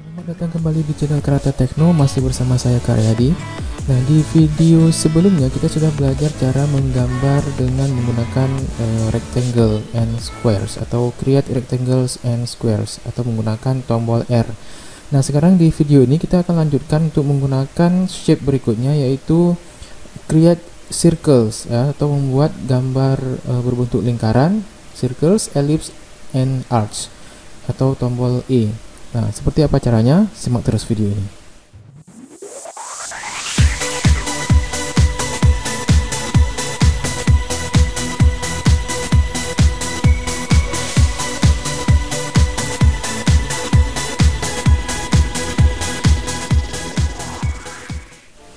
Selamat datang kembali di channel Karata Tekno, masih bersama saya Karyadi. Nah, di video sebelumnya kita sudah belajar cara menggambar dengan menggunakan rectangle and squares atau create rectangles and squares atau menggunakan tombol R. Nah, sekarang di video ini kita akan lanjutkan untuk menggunakan shape berikutnya, yaitu create circles ya, atau membuat gambar berbentuk lingkaran, circles, ellipse, and arch atau tombol E. Nah, seperti apa caranya? Simak terus video ini.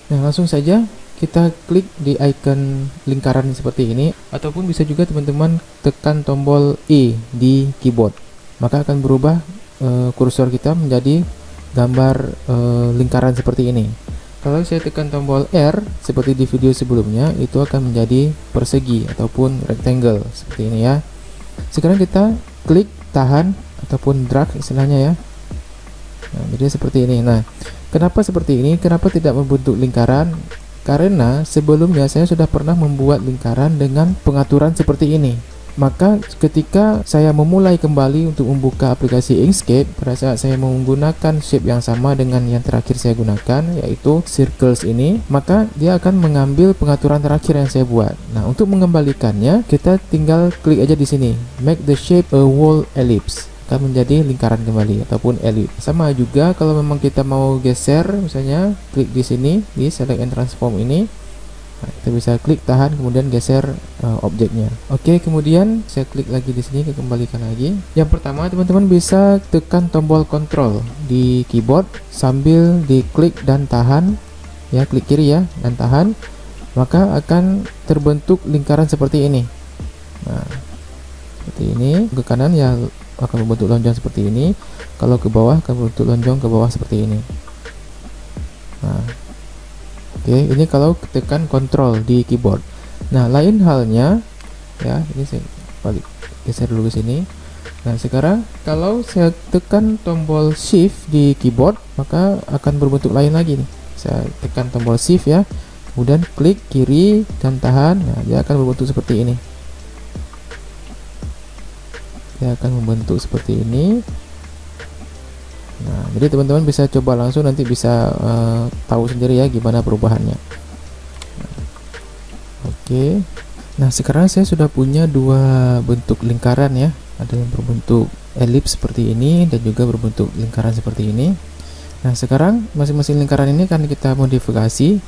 Nah, langsung saja kita klik di icon lingkaran seperti ini, ataupun bisa juga teman-teman tekan tombol E di keyboard. Maka akan berubah kursor kita menjadi gambar lingkaran seperti ini. Kalau saya tekan tombol R seperti di video sebelumnya, itu akan menjadi persegi ataupun rectangle seperti ini ya. Sekarang kita klik, tahan ataupun drag istilahnya ya. Nah, jadi seperti ini. Nah, kenapa seperti ini? Kenapa tidak membentuk lingkaran? Karena sebelumnya saya sudah pernah membuat lingkaran dengan pengaturan seperti ini. Maka ketika saya memulai kembali untuk membuka aplikasi Inkscape, pada saat saya menggunakan shape yang sama dengan yang terakhir saya gunakan, yaitu circles ini, maka dia akan mengambil pengaturan terakhir yang saya buat. Nah, untuk mengembalikannya, kita tinggal klik aja di sini, make the shape a whole ellipse, akan menjadi lingkaran kembali ataupun ellipse. Sama juga kalau memang kita mau geser, misalnya klik di sini di select and transform ini. Nah, kita bisa klik, tahan, kemudian geser objeknya. Oke, kemudian saya klik lagi di sini, kita kembalikan lagi. Yang pertama, teman-teman bisa tekan tombol Ctrl di keyboard sambil diklik dan tahan ya, klik kiri ya dan tahan, maka akan terbentuk lingkaran seperti ini. Nah, seperti ini. Ke kanan ya akan membentuk lonjong seperti ini. Kalau ke bawah akan membentuk lonjong ke bawah seperti ini. Nah, oke, ini kalau tekan Ctrl di keyboard. Nah, lain halnya ya, ini saya balik geser dulu ke sini. Nah, sekarang kalau saya tekan tombol Shift di keyboard, maka akan berbentuk lain lagi nih. Saya tekan tombol Shift ya, kemudian klik kiri dan tahan. Nah, dia akan berbentuk seperti ini. Dia akan membentuk seperti ini. Nah, jadi teman-teman bisa coba langsung, nanti bisa tahu sendiri ya gimana perubahannya. Nah, oke. Nah, sekarang saya sudah punya dua bentuk lingkaran ya. Ada yang berbentuk ellipse seperti ini dan juga berbentuk lingkaran seperti ini. Nah, sekarang masing-masing lingkaran ini akan kita modifikasi.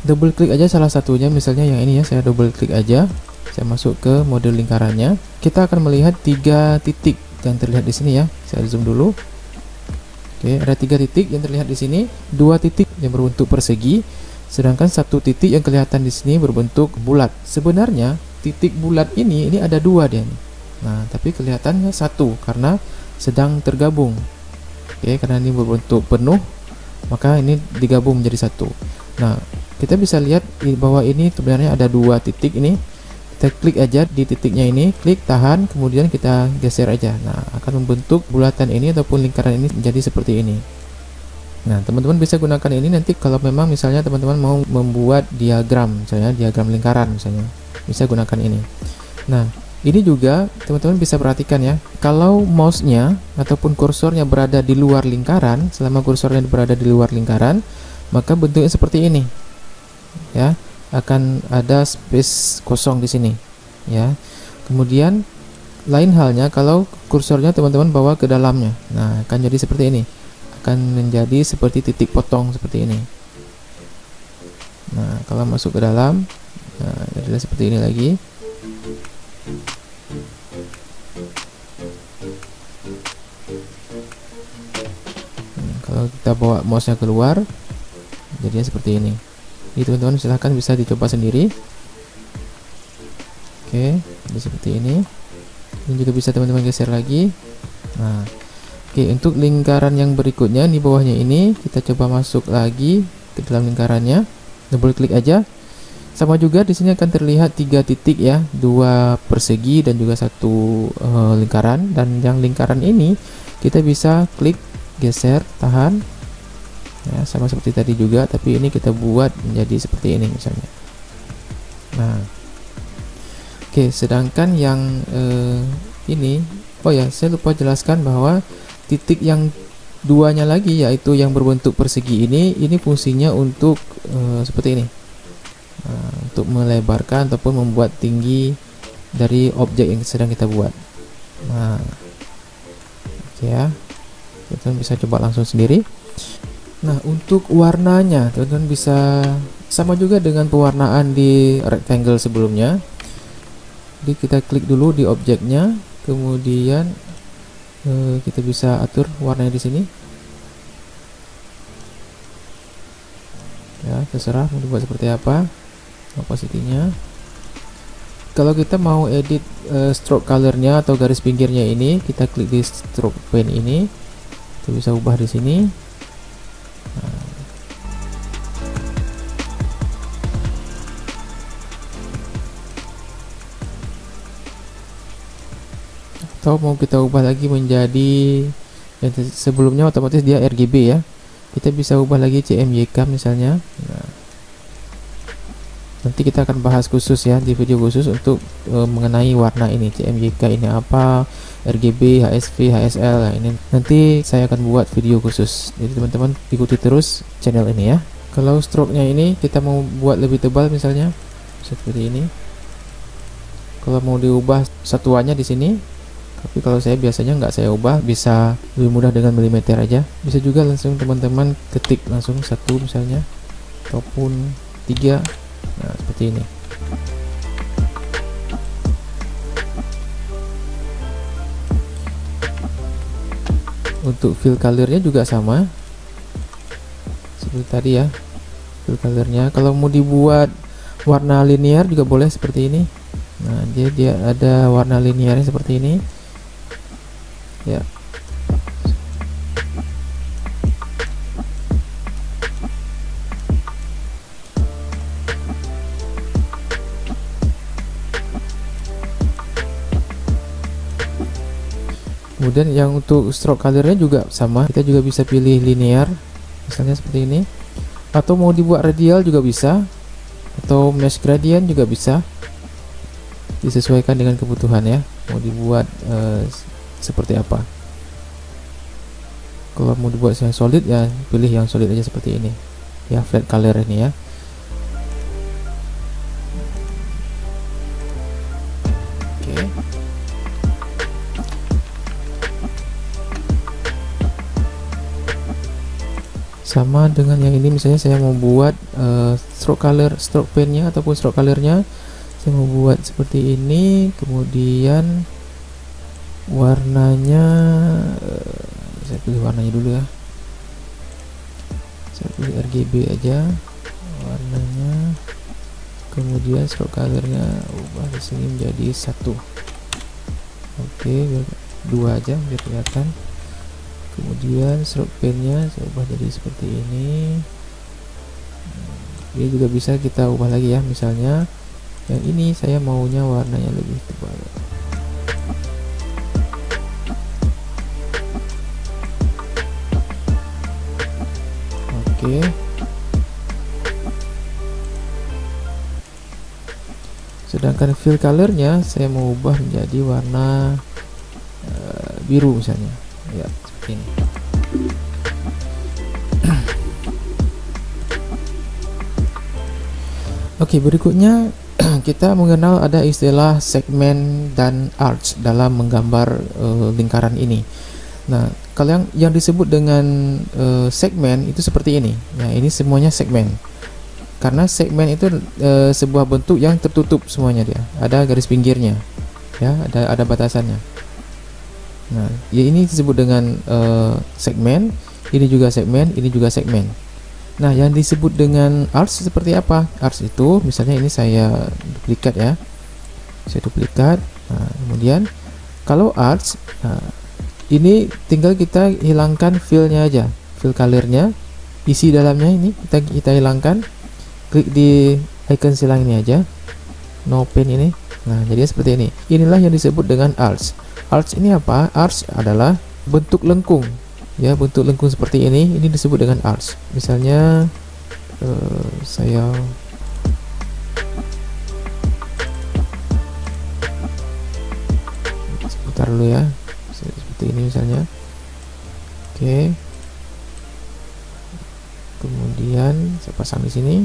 Double klik aja salah satunya, misalnya yang ini ya, saya double klik aja. Saya masuk ke mode lingkarannya. Kita akan melihat 3 titik yang terlihat di sini ya. Saya zoom dulu. Oke, ada 3 titik yang terlihat di sini, 2 titik yang berbentuk persegi, sedangkan 1 titik yang kelihatan di sini berbentuk bulat. Sebenarnya titik bulat ini ada 2 dia nih. Nah, tapi kelihatannya 1 karena sedang tergabung. Oke, karena ini berbentuk penuh, maka ini digabung menjadi 1. Nah, kita bisa lihat bahwa ini sebenarnya ada 2 titik ini. Kita klik aja di titiknya ini, klik, tahan, kemudian kita geser aja. Nah, akan membentuk bulatan ini ataupun lingkaran ini menjadi seperti ini. Nah, teman-teman bisa gunakan ini nanti kalau memang misalnya teman-teman mau membuat diagram, misalnya diagram lingkaran misalnya, bisa gunakan ini. Nah, ini juga teman-teman bisa perhatikan ya, kalau mouse-nya ataupun kursornya berada di luar lingkaran, selama kursornya berada di luar lingkaran, maka bentuknya seperti ini ya, akan ada space kosong di sini ya. Kemudian lain halnya kalau kursornya teman-teman bawa ke dalamnya, nah akan jadi seperti ini, akan menjadi seperti titik potong seperti ini. Nah, kalau masuk ke dalam, nah jadi seperti ini lagi. Kalau kita bawa mouse-nya keluar, jadinya seperti ini. Jadi teman-teman silahkan bisa dicoba sendiri. Oke, jadi seperti ini. Ini juga bisa teman-teman geser lagi. Nah, oke, untuk lingkaran yang berikutnya di bawahnya ini, kita coba masuk lagi ke dalam lingkarannya. Double klik aja. Sama juga di sini akan terlihat 3 titik ya, 2 persegi dan juga 1 lingkaran. Dan yang lingkaran ini kita bisa klik geser, tahan ya, sama seperti tadi juga, tapi ini kita buat menjadi seperti ini misalnya. Nah oke, sedangkan yang ini, oh ya saya lupa jelaskan bahwa titik yang duanya lagi, yaitu yang berbentuk persegi ini fungsinya untuk seperti ini, untuk melebarkan ataupun membuat tinggi dari objek yang sedang kita buat. Nah oke ya, teman-teman bisa coba langsung sendiri. Nah untuk warnanya teman-teman bisa sama juga dengan pewarnaan di rectangle sebelumnya. Jadi kita klik dulu di objeknya, kemudian kita bisa atur warnanya di sini. Ya terserah mau dibuat seperti apa opacity-nya. Kalau kita mau edit stroke colornya atau garis pinggirnya ini, kita klik di stroke pen ini, kita bisa ubah di sini. Nah, atau mau kita ubah lagi menjadi sebelumnya otomatis dia RGB ya, kita bisa ubah lagi CMYK misalnya. Nah, nanti kita akan bahas khusus ya di video khusus untuk mengenai warna ini, CMYK ini apa, RGB, HSV, HSL. Nah, ini nanti saya akan buat video khusus, jadi teman-teman ikuti terus channel ini ya. Kalau stroke-nya ini kita mau buat lebih tebal misalnya seperti ini. Kalau mau diubah satuannya di sini, tapi kalau saya biasanya nggak saya ubah, bisa lebih mudah dengan milimeter aja. Bisa juga langsung teman-teman ketik langsung 1 misalnya, ataupun 3. Nah seperti ini. Untuk fill colornya juga sama seperti tadi ya, fill colornya. Kalau mau dibuat warna linear juga boleh seperti ini. Nah dia ada warna linearnya seperti ini ya. Kemudian yang untuk stroke colornya juga sama, kita juga bisa pilih linear misalnya seperti ini, atau mau dibuat radial juga bisa, atau mesh gradient juga bisa, disesuaikan dengan kebutuhan ya, mau dibuat seperti apa. Kalau mau dibuat yang solid ya pilih yang solid aja seperti ini ya, flat color ini ya. Oke. Sama dengan yang ini, misalnya saya mau buat stroke color, stroke pennya ataupun stroke colornya saya mau buat seperti ini, kemudian warnanya saya pilih warnanya dulu ya, saya pilih RGB aja warnanya, kemudian stroke colornya ubah di sini menjadi 1. Oke, 2 aja biar kelihatan. Kemudian stroke pennya saya ubah jadi seperti ini. Ini juga bisa kita ubah lagi ya, misalnya yang ini saya maunya warnanya lebih tebal. Oke. Sedangkan fill colornya saya mau ubah menjadi warna biru misalnya ya, seperti ini. Oke, berikutnya kita mengenal ada istilah segmen dan arch dalam menggambar lingkaran ini. Nah, kalau yang disebut dengan segmen itu seperti ini. Nah, ini semuanya segmen. Karena segmen itu sebuah bentuk yang tertutup semuanya, dia ada garis pinggirnya, ya, ada batasannya. Nah, ya ini disebut dengan segmen. Ini juga segmen, ini juga segmen. Nah, yang disebut dengan arch seperti apa? Arch itu misalnya ini saya duplikat ya, saya duplikat. Nah, kemudian kalau arch, nah, ini tinggal kita hilangkan fill-nya aja, fill color-nya, isi dalamnya ini kita hilangkan. Klik di icon silang ini aja, no pen ini. Nah, jadi seperti ini. Inilah yang disebut dengan arch. Arch ini apa? Arch adalah bentuk lengkung ya, bentuk lengkung seperti ini disebut dengan arch. Misalnya saya sebentar dulu ya, seperti ini misalnya. Oke, kemudian saya pasang di sini.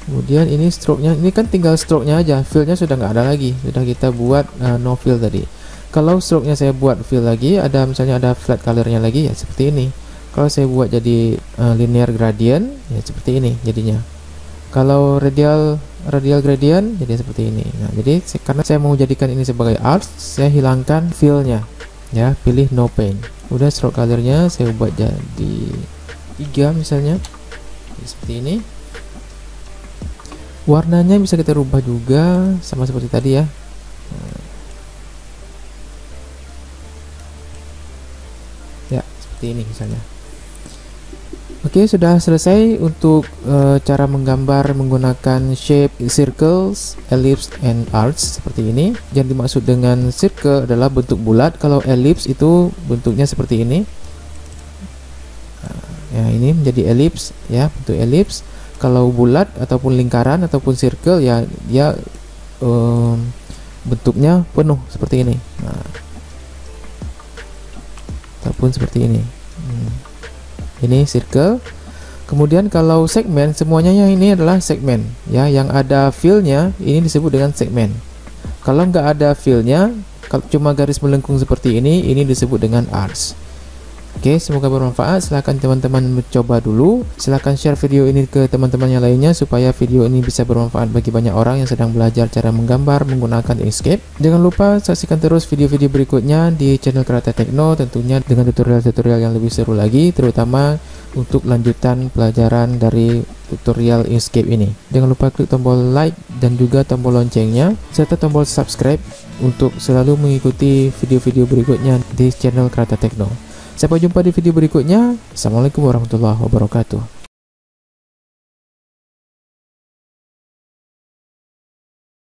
Kemudian ini stroke-nya, ini kan tinggal stroke-nya aja, fill-nya sudah nggak ada lagi, sudah kita buat no fill tadi. Kalau stroke-nya saya buat fill lagi, ada misalnya ada flat color-nya lagi, ya seperti ini. Kalau saya buat jadi linear gradient, ya seperti ini jadinya. Kalau radial gradient, jadi seperti ini. Nah, jadi karena saya mau jadikan ini sebagai arch, saya hilangkan fill-nya, ya, pilih no paint. Udah, stroke color-nya saya buat jadi 3 misalnya, seperti ini. Warnanya bisa kita rubah juga sama seperti tadi ya. Ya, seperti ini misalnya. Oke, sudah selesai untuk cara menggambar menggunakan shape, circles, ellipse, and arch seperti ini. Yang dimaksud dengan circle adalah bentuk bulat. Kalau ellipse itu bentuknya seperti ini. Ya, ini menjadi ellipse ya, bentuk ellipse. Kalau bulat ataupun lingkaran ataupun circle, ya dia bentuknya penuh seperti ini. Nah, ataupun seperti ini. Ini circle. Kemudian kalau segmen, semuanya yang ini adalah segmen ya, yang ada fill-nya ini disebut dengan segmen. Kalau nggak ada fill-nya, kalau cuma garis melengkung seperti ini disebut dengan arch. Oke, semoga bermanfaat. Silahkan teman-teman mencoba dulu. Silahkan share video ini ke teman-teman yang lainnya supaya video ini bisa bermanfaat bagi banyak orang yang sedang belajar cara menggambar menggunakan Inkscape. Jangan lupa saksikan terus video-video berikutnya di channel Karate Tekno, tentunya dengan tutorial-tutorial yang lebih seru lagi, terutama untuk lanjutan pelajaran dari tutorial Inkscape ini. Jangan lupa klik tombol like dan juga tombol loncengnya serta tombol subscribe untuk selalu mengikuti video-video berikutnya di channel Karate Tekno. Sampai jumpa di video berikutnya. Assalamualaikum warahmatullahi wabarakatuh.